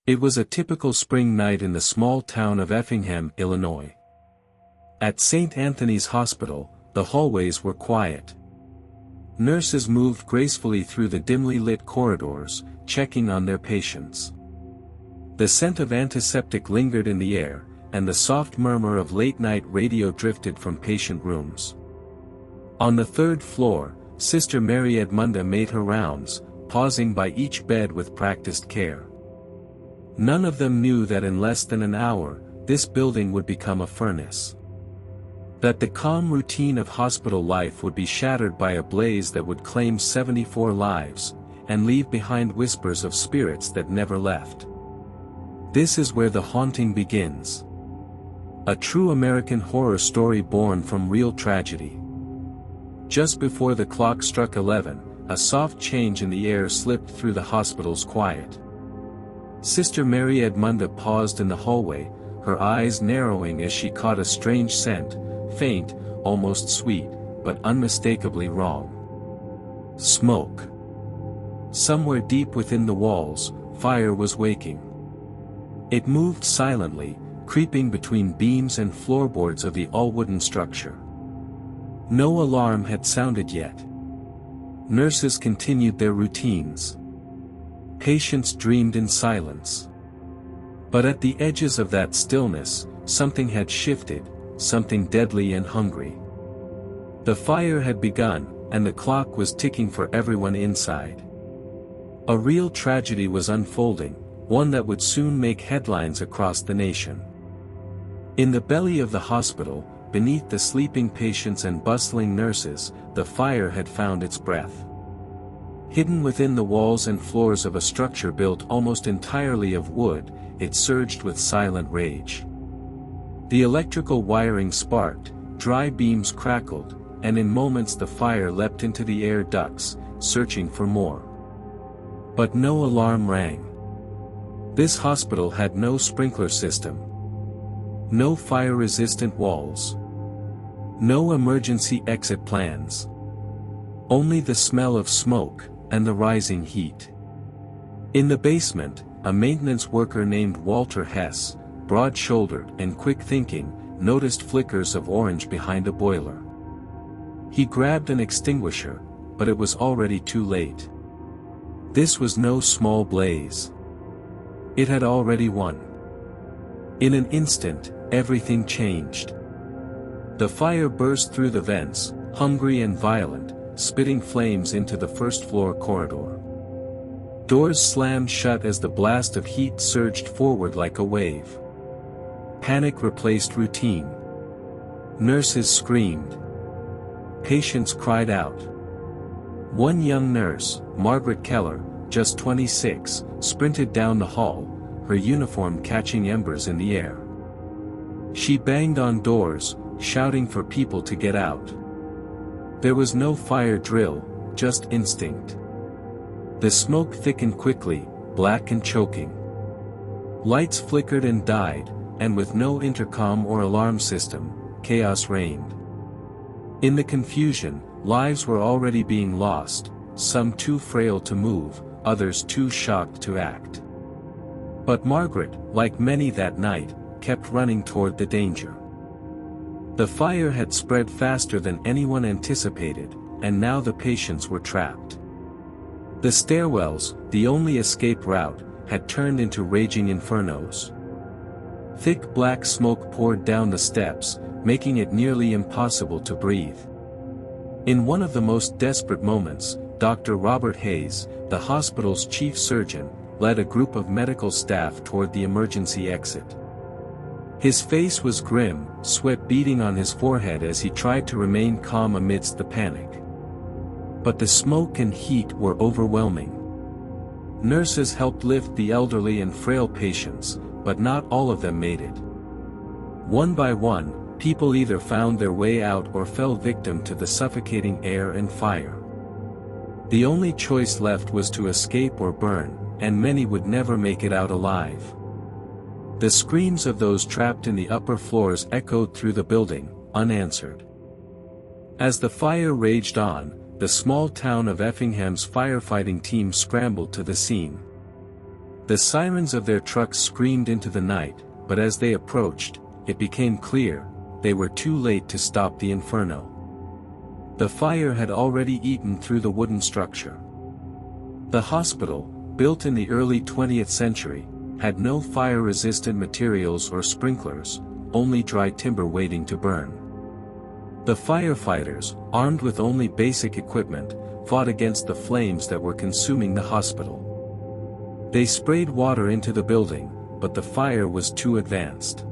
It was a typical spring night in the small town of Effingham, Illinois. At St. Anthony's Hospital, the hallways were quiet. Nurses moved gracefully through the dimly lit corridors, checking on their patients. The scent of antiseptic lingered in the air, and the soft murmur of late-night radio drifted from patient rooms. On the third floor, Sister Mary Edmunda made her rounds, pausing by each bed with practiced care. None of them knew that in less than an hour, this building would become a furnace. That the calm routine of hospital life would be shattered by a blaze that would claim 74 lives, and leave behind whispers of spirits that never left. This is where the haunting begins. A true American horror story born from real tragedy. Just before the clock struck 11, a soft change in the air slipped through the hospital's quiet. Sister Mary Edmunda paused in the hallway, her eyes narrowing as she caught a strange scent, faint, almost sweet, but unmistakably wrong. Smoke. Somewhere deep within the walls, fire was waking. It moved silently, creeping between beams and floorboards of the all-wooden structure. No alarm had sounded yet. Nurses continued their routines. Patients dreamed in silence. But at the edges of that stillness, something had shifted, something deadly and hungry. The fire had begun, and the clock was ticking for everyone inside. A real tragedy was unfolding, one that would soon make headlines across the nation. In the belly of the hospital, beneath the sleeping patients and bustling nurses, the fire had found its breath. Hidden within the walls and floors of a structure built almost entirely of wood, it surged with silent rage. The electrical wiring sparked, dry beams crackled, and in moments the fire leapt into the air ducts, searching for more. But no alarm rang. This hospital had no sprinkler system. No fire-resistant walls. No emergency exit plans. Only the smell of smoke, and the rising heat. In the basement, a maintenance worker named Walter Hess, broad-shouldered and quick-thinking, noticed flickers of orange behind a boiler. He grabbed an extinguisher, but it was already too late. This was no small blaze. It had already won. In an instant, everything changed. The fire burst through the vents, hungry and violent, spitting flames into the first-floor corridor. Doors slammed shut as the blast of heat surged forward like a wave. Panic replaced routine. Nurses screamed. Patients cried out. One young nurse, Margaret Keller, just 26, sprinted down the hall, her uniform catching embers in the air. She banged on doors, shouting for people to get out. There was no fire drill, just instinct. The smoke thickened quickly, black and choking. Lights flickered and died, and with no intercom or alarm system, chaos reigned. In the confusion, lives were already being lost, some too frail to move, others too shocked to act. But Margaret, like many that night, kept running toward the danger. The fire had spread faster than anyone anticipated, and now the patients were trapped. The stairwells, the only escape route, had turned into raging infernos. Thick black smoke poured down the steps, making it nearly impossible to breathe. In one of the most desperate moments, Dr. Robert Hayes, the hospital's chief surgeon, led a group of medical staff toward the emergency exit. His face was grim, sweat beading on his forehead as he tried to remain calm amidst the panic. But the smoke and heat were overwhelming. Nurses helped lift the elderly and frail patients, but not all of them made it. One by one, people either found their way out or fell victim to the suffocating air and fire. The only choice left was to escape or burn, and many would never make it out alive. The screams of those trapped in the upper floors echoed through the building, unanswered. As the fire raged on, the small town of Effingham's firefighting team scrambled to the scene. The sirens of their trucks screamed into the night, but as they approached, it became clear, they were too late to stop the inferno. The fire had already eaten through the wooden structure. The hospital, built in the early 20th century, had no fire-resistant materials or sprinklers, only dry timber waiting to burn. The firefighters, armed with only basic equipment, fought against the flames that were consuming the hospital. They sprayed water into the building, but the fire was too advanced.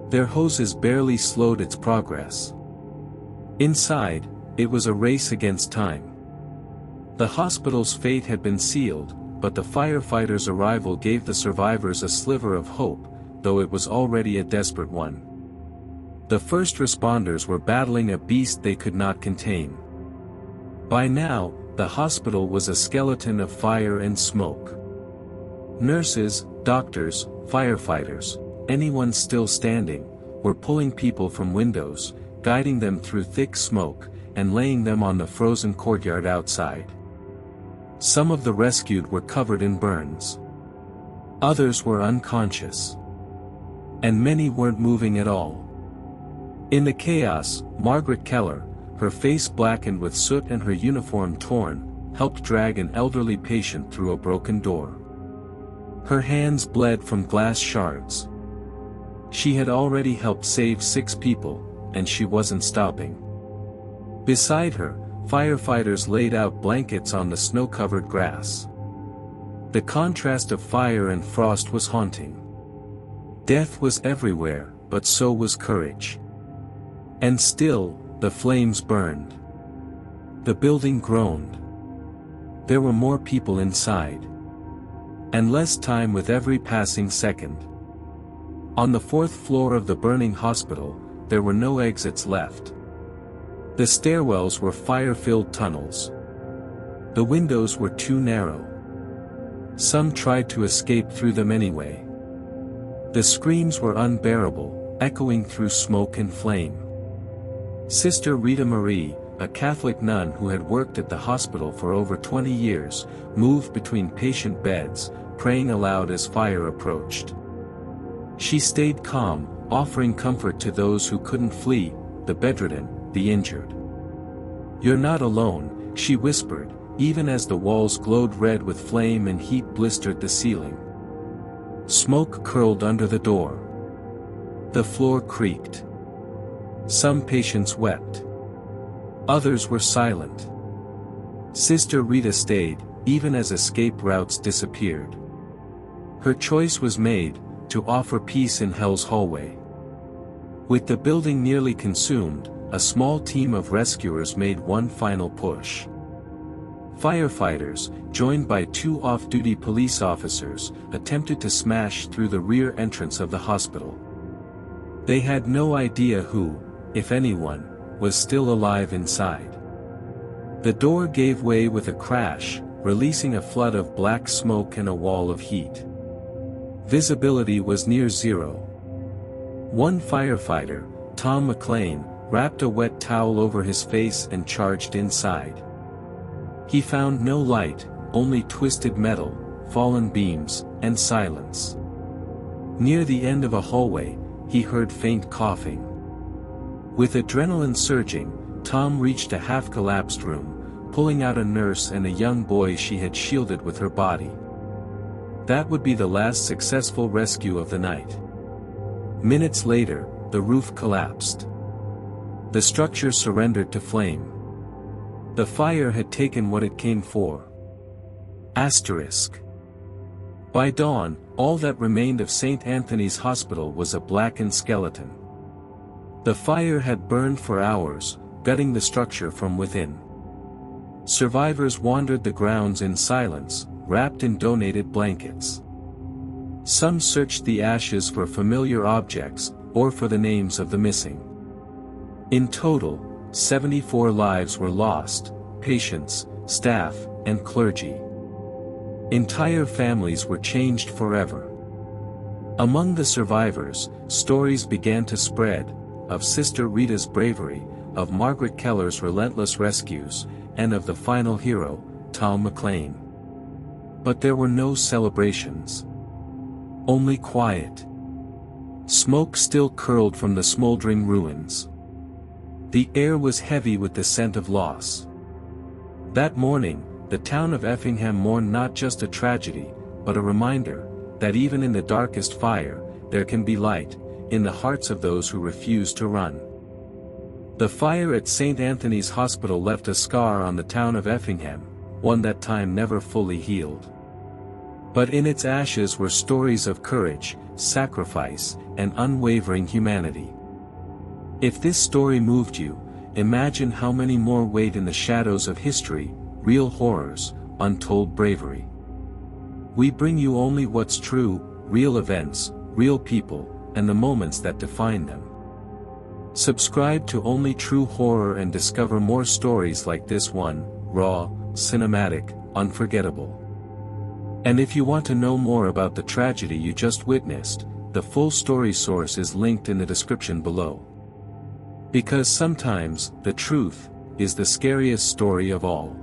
Their hoses barely slowed its progress. Inside, it was a race against time. The hospital's fate had been sealed, but the firefighters' arrival gave the survivors a sliver of hope, though it was already a desperate one. The first responders were battling a beast they could not contain. By now, the hospital was a skeleton of fire and smoke. Nurses, doctors, firefighters, anyone still standing, were pulling people from windows, guiding them through thick smoke, and laying them on the frozen courtyard outside. Some of the rescued were covered in burns. Others were unconscious. And many weren't moving at all. In the chaos, Margaret Keller, her face blackened with soot and her uniform torn, helped drag an elderly patient through a broken door. Her hands bled from glass shards. She had already helped save 6 people, and she wasn't stopping. Beside her, firefighters laid out blankets on the snow-covered grass. The contrast of fire and frost was haunting. Death was everywhere, but so was courage. And still, the flames burned. The building groaned. There were more people inside. And less time with every passing second. On the 4th floor of the burning hospital, there were no exits left. The stairwells were fire-filled tunnels. The windows were too narrow. Some tried to escape through them anyway. The screams were unbearable, echoing through smoke and flame. Sister Rita Marie, a Catholic nun who had worked at the hospital for over 20 years, moved between patient beds, praying aloud as fire approached. She stayed calm, offering comfort to those who couldn't flee, the bedridden, the injured. "You're not alone," she whispered, even as the walls glowed red with flame and heat blistered the ceiling. Smoke curled under the door. The floor creaked. Some patients wept. Others were silent. Sister Rita stayed, even as escape routes disappeared. Her choice was made, to offer peace in hell's hallway. With the building nearly consumed, a small team of rescuers made one final push. Firefighters, joined by 2 off-duty police officers, attempted to smash through the rear entrance of the hospital. They had no idea who, if anyone, was still alive inside. The door gave way with a crash, releasing a flood of black smoke and a wall of heat. Visibility was near zero. One firefighter, Tom McLean, wrapped a wet towel over his face and charged inside. He found no light, only twisted metal, fallen beams, and silence. Near the end of a hallway, he heard faint coughing. With adrenaline surging, Tom reached a half-collapsed room, pulling out a nurse and a young boy she had shielded with her body. That would be the last successful rescue of the night. Minutes later, the roof collapsed. The structure surrendered to flame. The fire had taken what it came for. Asterisk. By dawn, all that remained of St. Anthony's Hospital was a blackened skeleton. The fire had burned for hours, gutting the structure from within. Survivors wandered the grounds in silence, wrapped in donated blankets. Some searched the ashes for familiar objects, or for the names of the missing. In total, 74 lives were lost, patients, staff, and clergy. Entire families were changed forever. Among the survivors, stories began to spread, of Sister Rita's bravery, of Margaret Keller's relentless rescues, and of the final hero, Tom McLean. But there were no celebrations. Only quiet. Smoke still curled from the smoldering ruins. The air was heavy with the scent of loss. That morning, the town of Effingham mourned not just a tragedy, but a reminder, that even in the darkest fire, there can be light, in the hearts of those who refuse to run. The fire at St. Anthony's Hospital left a scar on the town of Effingham, one that time never fully healed. But in its ashes were stories of courage, sacrifice, and unwavering humanity. If this story moved you, imagine how many more wait in the shadows of history, real horrors, untold bravery. We bring you only what's true, real events, real people, and the moments that define them. Subscribe to Only True Horror and discover more stories like this one, raw, cinematic, unforgettable. And if you want to know more about the tragedy you just witnessed, the full story source is linked in the description below. Because sometimes, the truth is the scariest story of all.